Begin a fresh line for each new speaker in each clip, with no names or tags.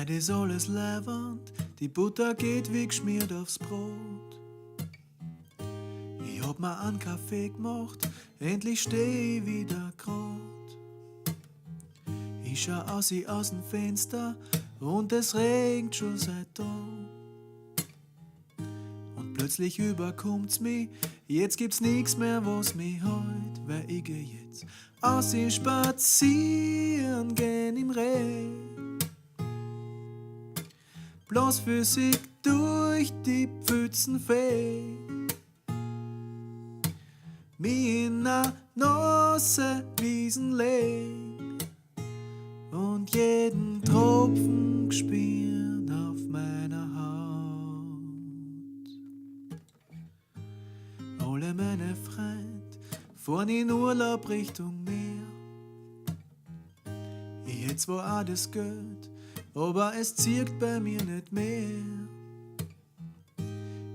Heute ist alles leibend, die Butter geht wie geschmiert aufs Brot. Ich hab mir einen Kaffee gemacht, endlich steh ich wieder grad. Ich schau aus dem Fenster und es regnet schon seit Tag. Und plötzlich überkommt's mich, jetzt gibt's nix mehr, was mich hält, weil ich geh jetzt aus spazieren gehen im Regen. Bloß für sich durch die Pfützen fegen. Mich in a nasse Wiesen legen und jeden Tropfen gespürt auf meiner Haut. Alle meine Freunde fahren in Urlaub Richtung Meer. Ich hätt zwar auch das Geld, aber es zirkt bei mir nicht mehr.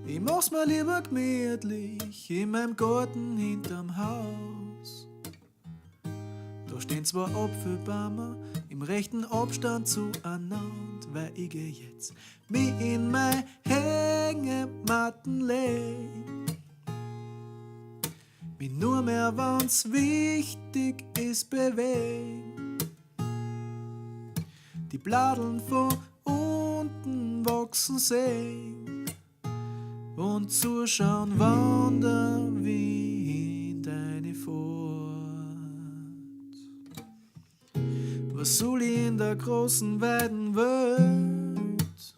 Ich mach's mir lieber gemütlich in meinem Garten hinterm Haus. Da stehen zwar Apfelbäume im rechten Abstand zueinander, weil ich geh jetzt mich in mein Hängematten leg. Mich nur mehr, wenn's wichtig ist, bewegen. Die Bladeln von unten wachsen sehen und zuschauen wandern wie in deine Fort. Was soll ich in der großen, weiten Welt,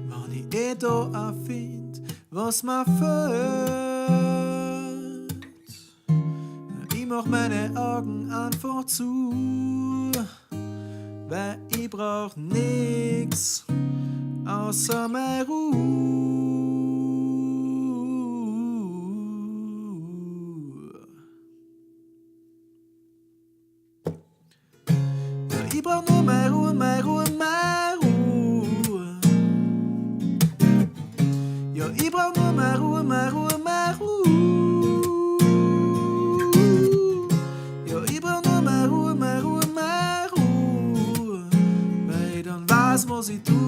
wenn ich da auch find, was mir fehlt? Ich mach meine Augen einfach zu, weil ich brauch nix außer meine Ruhe. Ja, ich brauch nur meine Ruhe, meine Ruhe, meine Ruhe. Ja, ich brauch nur meine Ruhe, meine Ruhe, meine Ruhe. Ja, ich brauch nur meine Ruhe, meine Ruhe, meine Ruhe. Weil ich dann weiß, was ich tue.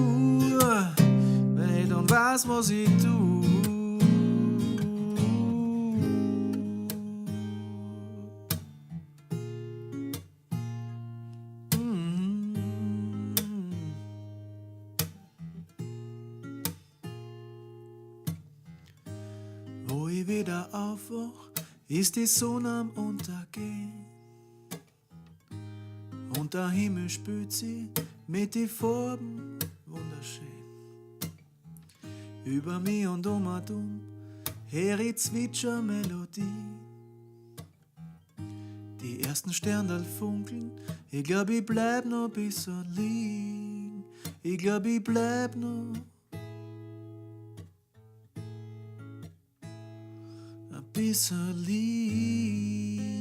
Weil ich dann weiß, was ich tue. Wo ich wieder aufwach, ist die Sonne am Untergehen. Und der Himmel spült sie mit den Farben wunderschön. Über mich und um und um hör ich Zwitschermelodie. Die ersten Sternerl funkeln, ich glaub, ich bleib noch bis liegen. Ich glaub, ich bleib noch ein bisschen liegen.